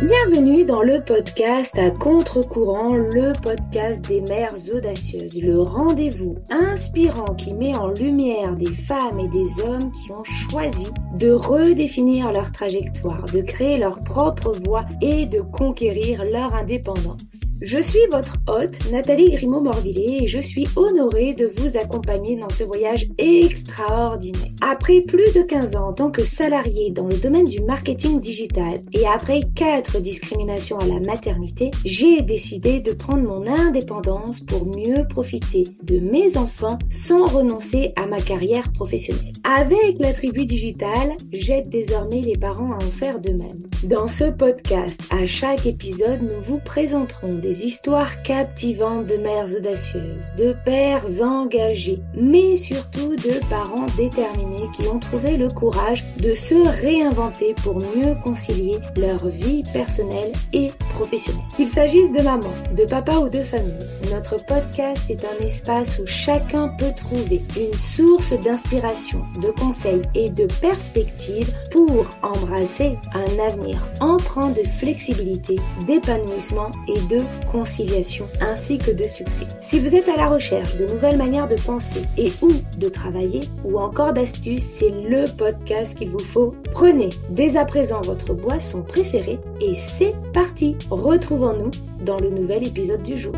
Bienvenue dans le podcast à contre-courant, le podcast des mères audacieuses, le rendez-vous inspirant qui met en lumière des femmes et des hommes qui ont choisi de redéfinir leur trajectoire, de créer leur propre voie et de conquérir leur indépendance. Je suis votre hôte, Nathalie Grimaud-Morvillet, et je suis honorée de vous accompagner dans ce voyage extraordinaire. Après plus de 15 ans en tant que salariée dans le domaine du marketing digital et après 4 discriminations à la maternité, j'ai décidé de prendre mon indépendance pour mieux profiter de mes enfants sans renoncer à ma carrière professionnelle. Avec la tribu digitale, j'aide désormais les parents à en faire de même. Dans ce podcast, à chaque épisode, nous vous présenterons des histoires captivantes de mères audacieuses, de pères engagés, mais surtout de parents déterminés qui ont trouvé le courage de se réinventer pour mieux concilier leur vie personnelle et professionnelle. Qu'il s'agisse de maman, de papa ou de famille, notre podcast est un espace où chacun peut trouver une source d'inspiration, de conseils et de perspectives pour embrasser un avenir empreint de flexibilité, d'épanouissement et de conciliation ainsi que de succès. Si vous êtes à la recherche de nouvelles manières de penser et ou de travailler ou encore d'astuces, c'est le podcast qu'il vous faut. Prenez dès à présent votre boisson préférée et c'est parti. Retrouvons-nous dans le nouvel épisode du jour.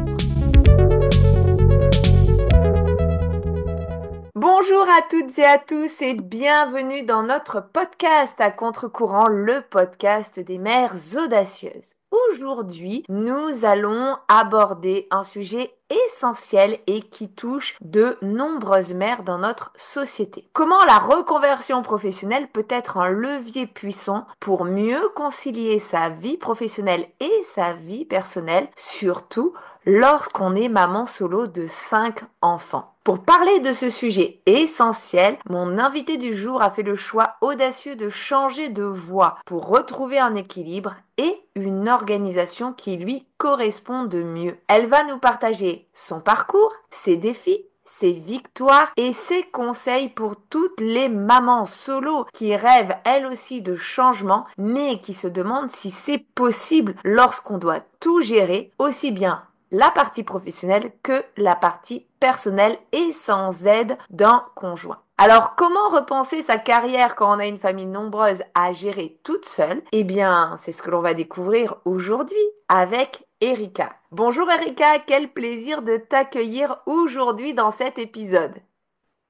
Bonjour à toutes et à tous et bienvenue dans notre podcast à contre-courant, le podcast des mères audacieuses. Aujourd'hui, nous allons aborder un sujet essentiel et qui touche de nombreuses mères dans notre société. Comment la reconversion professionnelle peut être un levier puissant pour mieux concilier sa vie professionnelle et sa vie personnelle, surtout lorsqu'on est maman solo de 5 enfants. Pour parler de ce sujet essentiel, mon invité du jour a fait le choix audacieux de changer de voie pour retrouver un équilibre et une organisation qui lui correspond de mieux. Elle va nous partager son parcours, ses défis, ses victoires et ses conseils pour toutes les mamans solo qui rêvent elles aussi de changement mais qui se demandent si c'est possible lorsqu'on doit tout gérer, aussi bien la partie professionnelle que la partie personnelle et sans aide d'un conjoint. Alors, comment repenser sa carrière quand on a une famille nombreuse à gérer toute seule? Eh bien, c'est ce que l'on va découvrir aujourd'hui avec Erika. Bonjour Erika, quel plaisir de t'accueillir aujourd'hui dans cet épisode.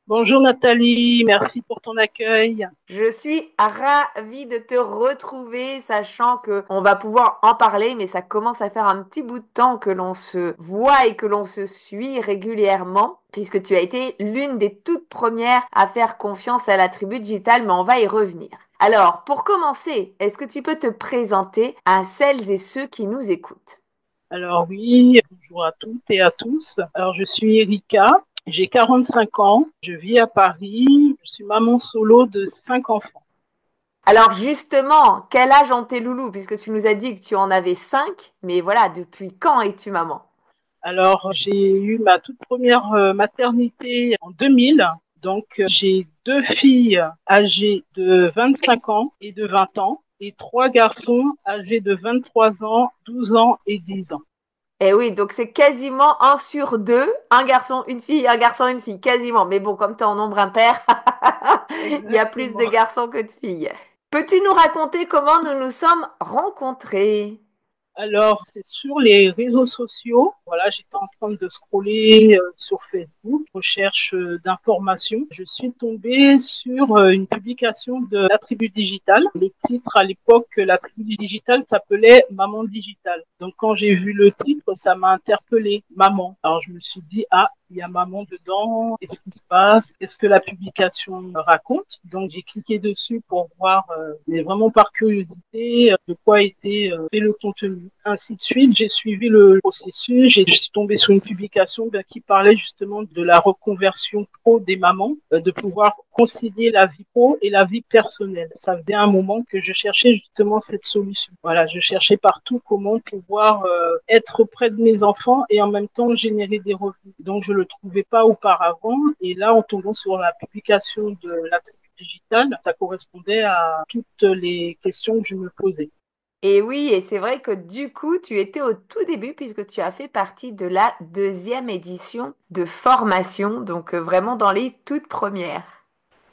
Bonjour Nathalie, merci pour ton accueil. Je suis ravie de te retrouver, sachant que on va pouvoir en parler, mais ça commence à faire un petit bout de temps que l'on se voit et que l'on se suit régulièrement, puisque tu as été l'une des toutes premières à faire confiance à la tribu digitale, mais on va y revenir. Alors, pour commencer, est-ce que tu peux te présenter à celles et ceux qui nous écoutent? Alors oui, bonjour à toutes et à tous. Alors je suis Erika, j'ai 45 ans, je vis à Paris, je suis maman solo de 5 enfants. Alors justement, quel âge ont tes loulous? Puisque tu nous as dit que tu en avais 5, mais voilà, depuis quand es-tu maman? Alors j'ai eu ma toute première maternité en 2000, donc j'ai 2 filles âgées de 25 ans et de 20 ans et 3 garçons âgés de 23 ans, 12 ans et 10 ans. Eh oui, donc c'est quasiment 1 sur 2, un garçon, une fille, un garçon, une fille, quasiment. Mais bon, comme tu es en nombre impair, il y a plus de Exactement. garçons que de filles. Peux-tu nous raconter comment nous nous sommes rencontrés? Alors, c'est sur les réseaux sociaux. Voilà, j'étais en train de scroller sur Facebook, recherche d'informations. Je suis tombée sur une publication de la Tribu Digitale. Le titre à l'époque, la Tribu Digitale s'appelait Maman Digitale. Donc, quand j'ai vu le titre, ça m'a interpellée, Maman. Alors, je me suis dit, ah, il y a maman dedans, qu'est-ce qui se passe, qu'est-ce que la publication raconte. Donc j'ai cliqué dessus pour voir, mais vraiment par curiosité, de quoi était fait le contenu. Ainsi de suite, j'ai suivi le processus, je suis tombée sur une publication qui parlait justement de la reconversion pro des mamans, de pouvoir concilier la vie pro et la vie personnelle. Ça faisait un moment que je cherchais justement cette solution. Voilà, je cherchais partout comment pouvoir être près de mes enfants et en même temps générer des revenus. Donc je le trouvais pas auparavant et là en tombant sur la publication de la tribu digitale, ça correspondait à toutes les questions que je me posais. Et oui, et c'est vrai que du coup, tu étais au tout début puisque tu as fait partie de la deuxième édition de formation, donc vraiment dans les toutes premières.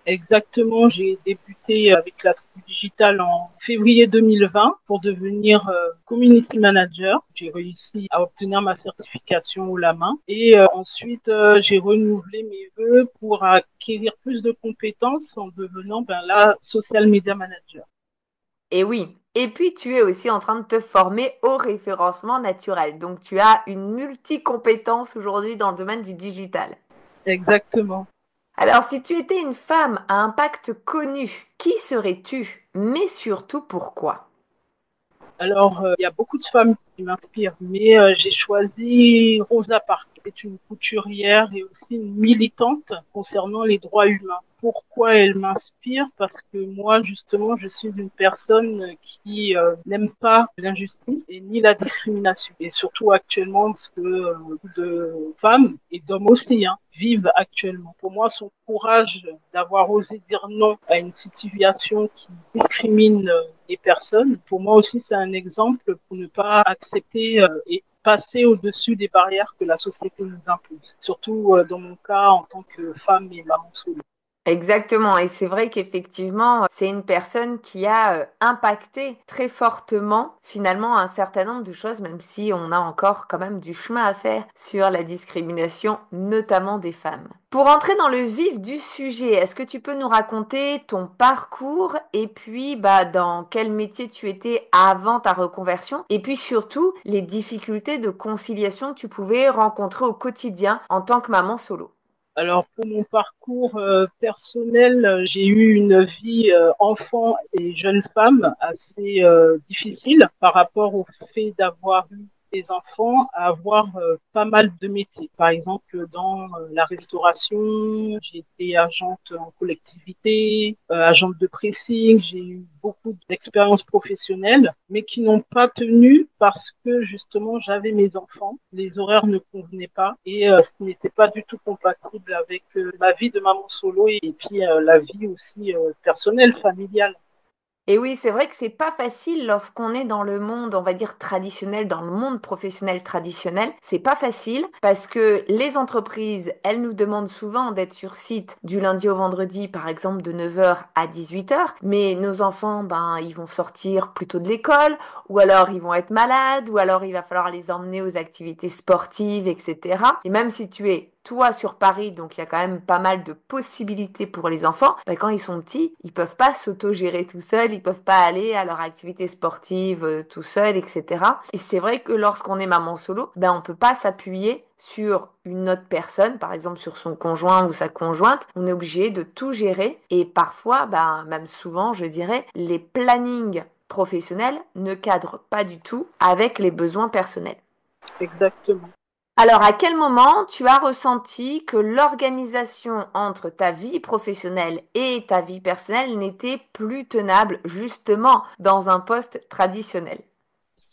Exactement, j'ai débuté avec la tribu digitale en février 2020 pour devenir community manager. J'ai réussi à obtenir ma certification haut la main et ensuite j'ai renouvelé mes vœux pour acquérir plus de compétences en devenant la social media manager. Et oui, et puis tu es aussi en train de te former au référencement naturel, donc tu as une multi-compétence aujourd'hui dans le domaine du digital. Exactement. Alors, si tu étais une femme à impact connu, qui serais-tu? Mais surtout pourquoi? Alors, il y a beaucoup de femmes qui m'inspirent, mais j'ai choisi Rosa Parks. C'est une couturière et aussi une militante concernant les droits humains. Pourquoi elle m'inspire? Parce que moi, justement, je suis une personne qui n'aime pas l'injustice et ni la discrimination. Et surtout actuellement, parce que beaucoup de femmes et d'hommes aussi vivent actuellement. Pour moi, son courage d'avoir osé dire non à une situation qui discrimine les personnes, pour moi aussi, c'est un exemple pour ne pas accepter et passer au-dessus des barrières que la société nous impose. Surtout dans mon cas en tant que femme et maman solo. Exactement, et c'est vrai qu'effectivement, c'est une personne qui a impacté très fortement finalement un certain nombre de choses, même si on a encore quand même du chemin à faire sur la discrimination, notamment des femmes. Pour entrer dans le vif du sujet, est-ce que tu peux nous raconter ton parcours et puis dans quel métier tu étais avant ta reconversion et puis surtout les difficultés de conciliation que tu pouvais rencontrer au quotidien en tant que maman solo? Alors pour mon parcours personnel, j'ai eu une vie enfant et jeune femme assez difficile par rapport au fait d'avoir eu des enfants, à avoir pas mal de métiers. Par exemple, dans la restauration, j'ai été agente en collectivité, agente de pressing, j'ai eu beaucoup d'expériences professionnelles, mais qui n'ont pas tenu parce que justement j'avais mes enfants, les horaires ne convenaient pas et ce n'était pas du tout compatible avec ma vie de maman solo et puis la vie aussi personnelle, familiale. Et oui, c'est vrai que c'est pas facile lorsqu'on est dans le monde, on va dire traditionnel, dans le monde professionnel traditionnel. C'est pas facile parce que les entreprises, elles nous demandent souvent d'être sur site du lundi au vendredi, par exemple de 9 heures à 18 heures. Mais nos enfants, ils vont sortir plutôt de l'école, ou alors ils vont être malades, ou alors il va falloir les emmener aux activités sportives, etc. Et même si tu es toi sur Paris, donc il y a quand même pas mal de possibilités pour les enfants. Quand ils sont petits, ils peuvent pas s'auto-gérer tout seuls, ils peuvent pas aller à leur activité sportive tout seuls, etc. Et c'est vrai que lorsqu'on est maman solo, on peut pas s'appuyer sur une autre personne, par exemple sur son conjoint ou sa conjointe. On est obligé de tout gérer et parfois, même souvent, je dirais, les plannings professionnels ne cadrent pas du tout avec les besoins personnels. Exactement. Alors, à quel moment tu as ressenti que l'organisation entre ta vie professionnelle et ta vie personnelle n'était plus tenable, justement, dans un poste traditionnel?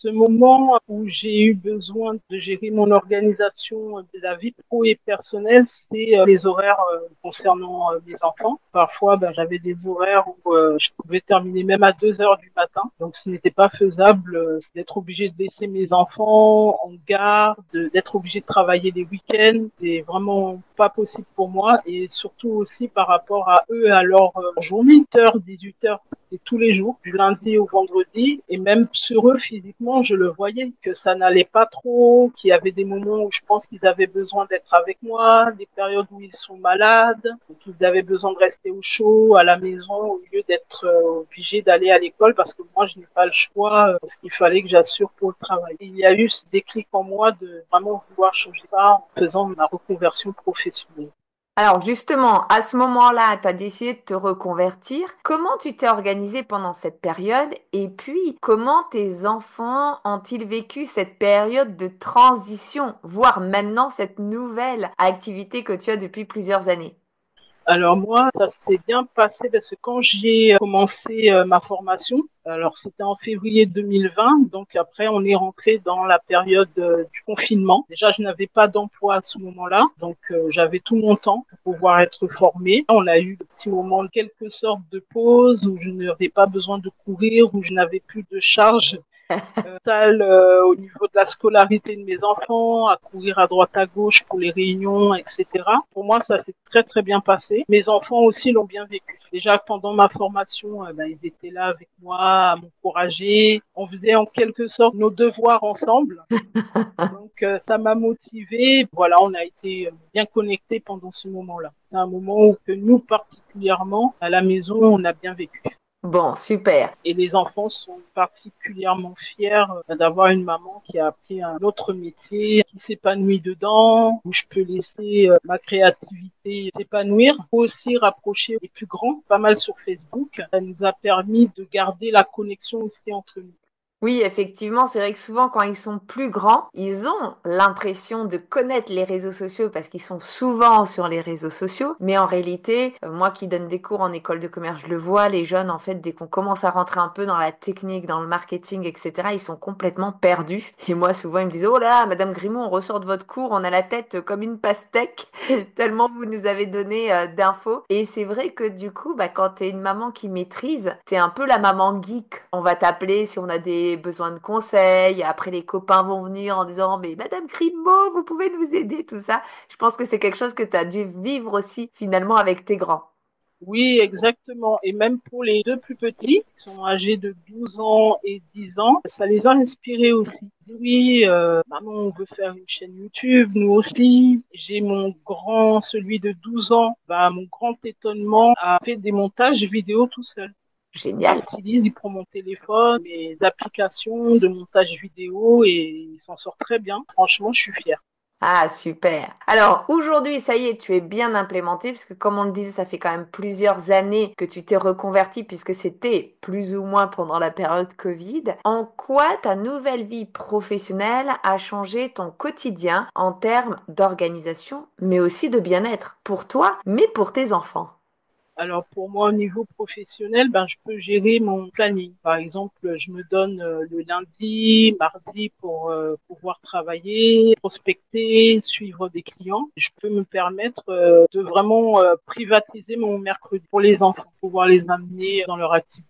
Ce moment où j'ai eu besoin de gérer mon organisation de la vie pro et personnelle, c'est les horaires concernant mes enfants. Parfois, j'avais des horaires où je pouvais terminer même à 2 heures du matin. Donc, ce n'était pas faisable d'être obligé de laisser mes enfants en garde, d'être obligé de travailler les week-ends. C'est vraiment pas possible pour moi. Et surtout aussi par rapport à eux, à leur journée, 8h, 18h, c'est tous les jours, du lundi au vendredi. Et même sur eux, physiquement, je le voyais que ça n'allait pas trop, qu'il y avait des moments où je pense qu'ils avaient besoin d'être avec moi, des périodes où ils sont malades, qu'ils avaient besoin de rester au chaud, à la maison, au lieu d'être obligés d'aller à l'école parce que moi, je n'ai pas le choix, parce qu'il fallait que j'assure pour le travail. Il y a eu ce déclic en moi de vraiment vouloir changer ça en faisant ma reconversion professionnelle. Alors justement, à ce moment-là, tu as décidé de te reconvertir. Comment tu t'es organisé pendant cette période? Et puis, comment tes enfants ont-ils vécu cette période de transition, voire maintenant cette nouvelle activité que tu as depuis plusieurs années? Alors moi, ça s'est bien passé parce que quand j'ai commencé ma formation, alors c'était en février 2020, donc après on est rentré dans la période du confinement. Déjà, je n'avais pas d'emploi à ce moment-là, donc j'avais tout mon temps pour pouvoir être formée. On a eu de petits moments, de quelque sorte de pause où je n'avais pas besoin de courir, où je n'avais plus de charge Au niveau de la scolarité de mes enfants, à courir à droite à gauche pour les réunions, etc. Pour moi, ça s'est très très bien passé. Mes enfants aussi l'ont bien vécu. Déjà pendant ma formation, ils étaient là avec moi, à m'encourager. On faisait en quelque sorte nos devoirs ensemble. Donc ça m'a motivée. Voilà, on a été bien connectés pendant ce moment-là. C'est un moment où que nous particulièrement à la maison, on a bien vécu. Bon, super. Et les enfants sont particulièrement fiers d'avoir une maman qui a appris un autre métier, qui s'épanouit dedans, où je peux laisser ma créativité s'épanouir. Il faut aussi rapprocher les plus grands, pas mal sur Facebook. Ça nous a permis de garder la connexion aussi entre nous. Oui, effectivement, c'est vrai que souvent quand ils sont plus grands, ils ont l'impression de connaître les réseaux sociaux parce qu'ils sont souvent sur les réseaux sociaux. Mais en réalité, moi qui donne des cours en école de commerce, je le vois, les jeunes, en fait, dès qu'on commence à rentrer un peu dans la technique, dans le marketing, etc., ils sont complètement perdus. Et moi, souvent, ils me disent, oh là, Madame Grimaud, on ressort de votre cours, on a la tête comme une pastèque, tellement vous nous avez donné d'infos. Et c'est vrai que du coup, bah, quand t'es une maman qui maîtrise, t'es un peu la maman geek. On va t'appeler si on a des besoin de conseils. Après, les copains vont venir en disant, mais Madame Grimaud, vous pouvez nous aider, tout ça. Je pense que c'est quelque chose que tu as dû vivre aussi finalement avec tes grands. Oui, exactement. Et même pour les deux plus petits, qui sont âgés de 12 ans et 10 ans, ça les a inspirés aussi. Oui, maman, on veut faire une chaîne YouTube, nous aussi. J'ai mon grand, celui de 12 ans, mon grand étonnement, a fait des montages vidéo tout seul. Génial. Il prend mon téléphone, mes applications de montage vidéo et il s'en sort très bien. Franchement, je suis fière. Ah, super. Alors, aujourd'hui, ça y est, tu es bien implémenté, puisque comme on le disait, ça fait quand même plusieurs années que tu t'es reconverti, puisque c'était plus ou moins pendant la période Covid. En quoi ta nouvelle vie professionnelle a changé ton quotidien en termes d'organisation, mais aussi de bien-être pour toi, mais pour tes enfants? Alors pour moi, au niveau professionnel, je peux gérer mon planning. Par exemple, je me donne le lundi, mardi pour pouvoir travailler, prospecter, suivre des clients. Je peux me permettre de vraiment privatiser mon mercredi pour les enfants, pouvoir les amener dans leur activité,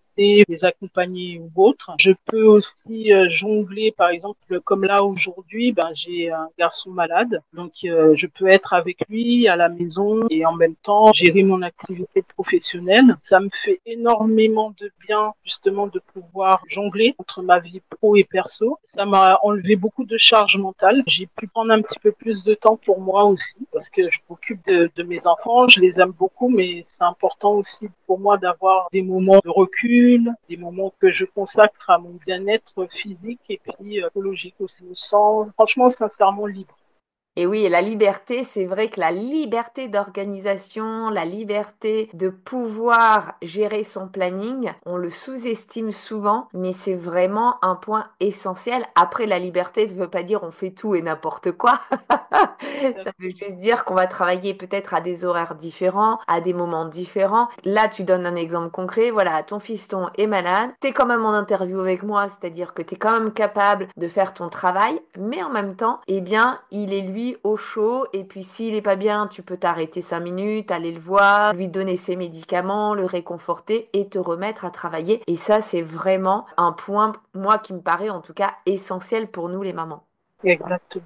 les accompagner ou autres. Je peux aussi jongler, par exemple, comme là aujourd'hui, j'ai un garçon malade, donc je peux être avec lui à la maison et en même temps gérer mon activité professionnelle. Ça me fait énormément de bien justement de pouvoir jongler entre ma vie pro et perso. Ça m'a enlevé beaucoup de charge mentale. J'ai pu prendre un petit peu plus de temps pour moi aussi parce que je m'occupe de mes enfants, je les aime beaucoup, mais c'est important aussi pour moi d'avoir des moments de recul, des moments que je consacre à mon bien-être physique et puis psychologique aussi. Je me sens franchement sincèrement libre. Et oui, et la liberté, c'est vrai que la liberté d'organisation, la liberté de pouvoir gérer son planning, on le sous-estime souvent, mais c'est vraiment un point essentiel. Après, la liberté ne veut pas dire on fait tout et n'importe quoi. Ça veut juste dire qu'on va travailler peut-être à des horaires différents, à des moments différents. Là, tu donnes un exemple concret. Voilà, ton fiston est malade. T'es quand même en interview avec moi, c'est-à-dire que t'es quand même capable de faire ton travail, mais en même temps, eh bien, il est lui au chaud. Et puis, s'il est pas bien, tu peux t'arrêter 5 minutes, aller le voir, lui donner ses médicaments, le réconforter et te remettre à travailler. Et ça, c'est vraiment un point, moi, qui me paraît en tout cas essentiel pour nous les mamans. Exactement.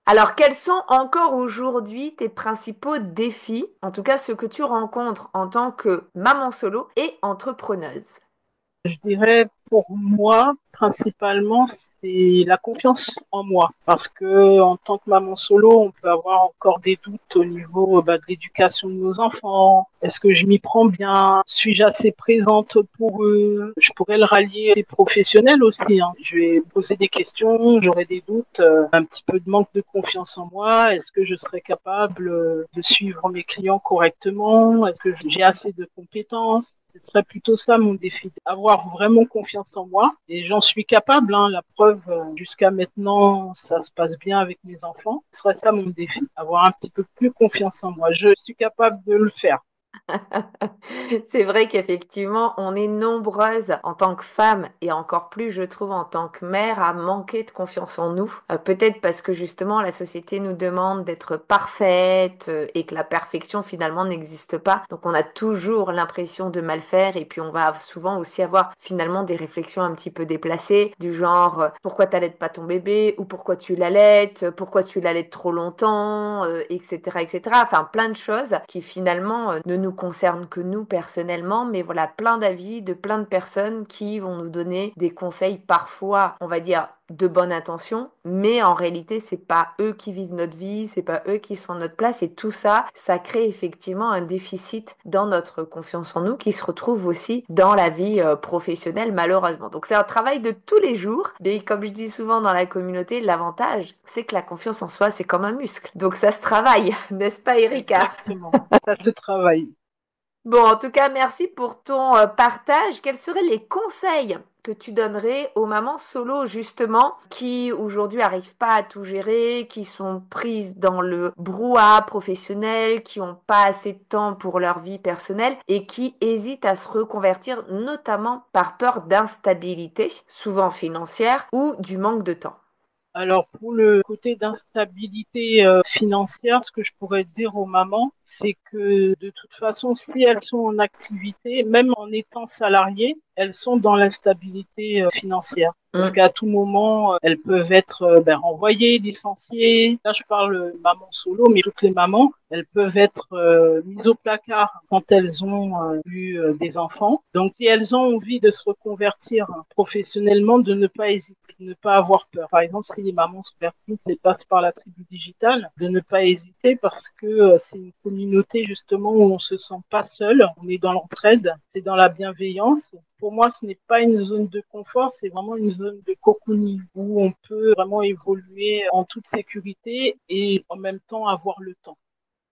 Alors, quels sont encore aujourd'hui tes principaux défis, en tout cas ceux que tu rencontres en tant que maman solo et entrepreneuse? Je dirais pour moi, principalement, c'est la confiance en moi. Parce que en tant que maman solo, on peut avoir encore des doutes au niveau de l'éducation de nos enfants. Est-ce que je m'y prends bien? Suis-je assez présente pour eux? Je pourrais le rallier à des professionnels aussi. Je vais poser des questions, j'aurai des doutes, un petit peu de manque de confiance en moi. Est-ce que je serai capable de suivre mes clients correctement? Est-ce que j'ai assez de compétences? Ce serait plutôt ça mon défi, avoir vraiment confiance en moi. Et j'en suis capable, la preuve, jusqu'à maintenant, ça se passe bien avec mes enfants. Ce serait ça mon défi, avoir un petit peu plus confiance en moi. Je suis capable de le faire. C'est vrai qu'effectivement, on est nombreuses en tant que femmes et encore plus, je trouve, en tant que mère, à manquer de confiance en nous. Peut-être parce que justement, la société nous demande d'être parfaite et que la perfection finalement n'existe pas. Donc, on a toujours l'impression de mal faire et puis on va souvent aussi avoir finalement des réflexions un petit peu déplacées du genre pourquoi t'allaites pas ton bébé ou pourquoi tu l'allaites, pourquoi tu l'allaites trop longtemps, etc., etc. Enfin, plein de choses qui finalement ne nous concernent que nous personnellement, mais voilà, plein d'avis de plein de personnes qui vont nous donner des conseils parfois, on va dire, de bonne intention, mais en réalité, c'est pas eux qui vivent notre vie, c'est pas eux qui sont à notre place, et tout ça, ça crée effectivement un déficit dans notre confiance en nous qui se retrouve aussi dans la vie professionnelle, malheureusement. Donc, c'est un travail de tous les jours, mais comme je dis souvent dans la communauté, l'avantage, c'est que la confiance en soi, c'est comme un muscle. Donc, ça se travaille, n'est-ce pas, Erika? Exactement. Ça se travaille. Bon, en tout cas, merci pour ton partage. Quels seraient les conseils que tu donnerais aux mamans solo, justement, qui aujourd'hui n'arrivent pas à tout gérer, qui sont prises dans le brouhaha professionnel, qui n'ont pas assez de temps pour leur vie personnelle et qui hésitent à se reconvertir, notamment par peur d'instabilité, souvent financière, ou du manque de temps? Alors pour le côté d'instabilité financière, ce que je pourrais dire aux mamans, c'est que de toute façon, si elles sont en activité, même en étant salariées, elles sont dans l'instabilité financière. Parce qu'à tout moment, elles peuvent être renvoyées, licenciées. Là, je parle maman solo, mais toutes les mamans, elles peuvent être mises au placard quand elles ont eu des enfants. Donc, si elles ont envie de se reconvertir professionnellement, de ne pas hésiter, de ne pas avoir peur. Par exemple, si les mamans se convertissent et passent par la tribu digitale, de ne pas hésiter parce que c'est une communauté justement où on se sent pas seul, on est dans l'entraide, c'est dans la bienveillance. Pour moi, ce n'est pas une zone de confort, c'est vraiment une zone de cocooning où on peut vraiment évoluer en toute sécurité et en même temps avoir le temps.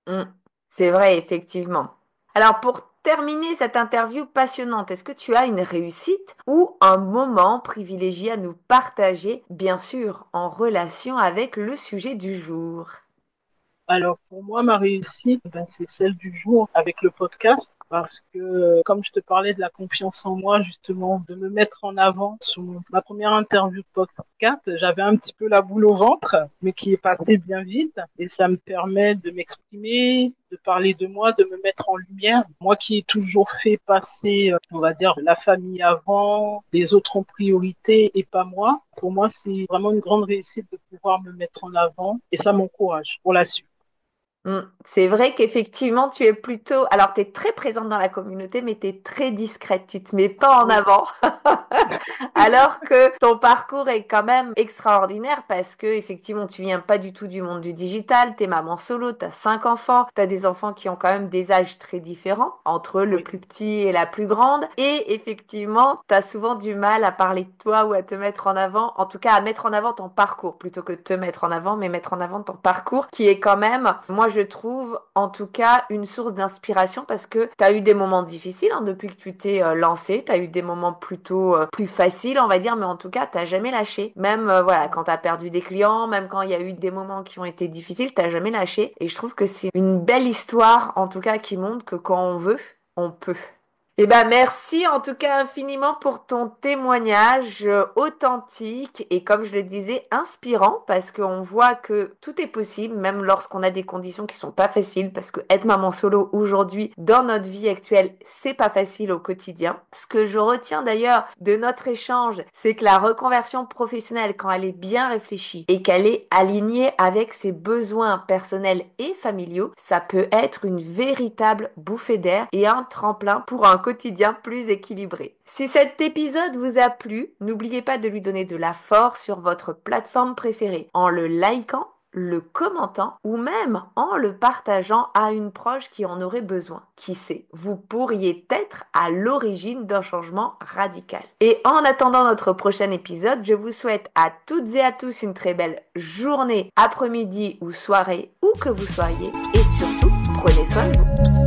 Mm. C'est vrai, effectivement. Alors, pour terminer cette interview passionnante, est-ce que tu as une réussite ou un moment privilégié à nous partager, bien sûr, en relation avec le sujet du jour? Alors pour moi, ma réussite, c'est celle du jour avec le podcast parce que comme je te parlais de la confiance en moi, justement, de me mettre en avant sur ma première interview de podcast, j'avais un petit peu la boule au ventre, mais qui est passée bien vite et ça me permet de m'exprimer, de parler de moi, de me mettre en lumière. Moi qui ai toujours fait passer, on va dire, la famille avant, les autres en priorité et pas moi. Pour moi, c'est vraiment une grande réussite de pouvoir me mettre en avant et ça m'encourage pour la suite. C'est vrai qu'effectivement, tu es plutôt... Alors, tu es très présente dans la communauté, mais tu es très discrète. Tu te mets pas en Oui. avant. Alors que ton parcours est quand même extraordinaire parce que, effectivement, tu viens pas du tout du monde du digital. Tu es maman solo, tu as 5 enfants. Tu as des enfants qui ont quand même des âges très différents entre le Oui. plus petit et la plus grande. Et effectivement, tu as souvent du mal à parler de toi ou à te mettre en avant. En tout cas, à mettre en avant ton parcours plutôt que te mettre en avant, mais mettre en avant ton parcours qui est quand même, moi, je trouve en tout cas une source d'inspiration parce que tu as eu des moments difficiles hein, depuis que tu t'es lancé, tu as eu des moments plutôt plus faciles on va dire, mais en tout cas t'as jamais lâché. Même voilà, quand tu as perdu des clients, même quand il y a eu des moments qui ont été difficiles, t'as jamais lâché. Et je trouve que c'est une belle histoire en tout cas qui montre que quand on veut, on peut. Eh ben merci en tout cas infiniment pour ton témoignage authentique et comme je le disais inspirant parce qu'on voit que tout est possible même lorsqu'on a des conditions qui sont pas faciles parce que être maman solo aujourd'hui dans notre vie actuelle c'est pas facile au quotidien. Ce que je retiens d'ailleurs de notre échange c'est que la reconversion professionnelle quand elle est bien réfléchie et qu'elle est alignée avec ses besoins personnels et familiaux ça peut être une véritable bouffée d'air et un tremplin pour un quotidien plus équilibré. Si cet épisode vous a plu, n'oubliez pas de lui donner de la force sur votre plateforme préférée en le likant, le commentant ou même en le partageant à une proche qui en aurait besoin. Qui sait, vous pourriez être à l'origine d'un changement radical. Et en attendant notre prochain épisode, je vous souhaite à toutes et à tous une très belle journée, après-midi ou soirée, où que vous soyez et surtout, prenez soin de vous.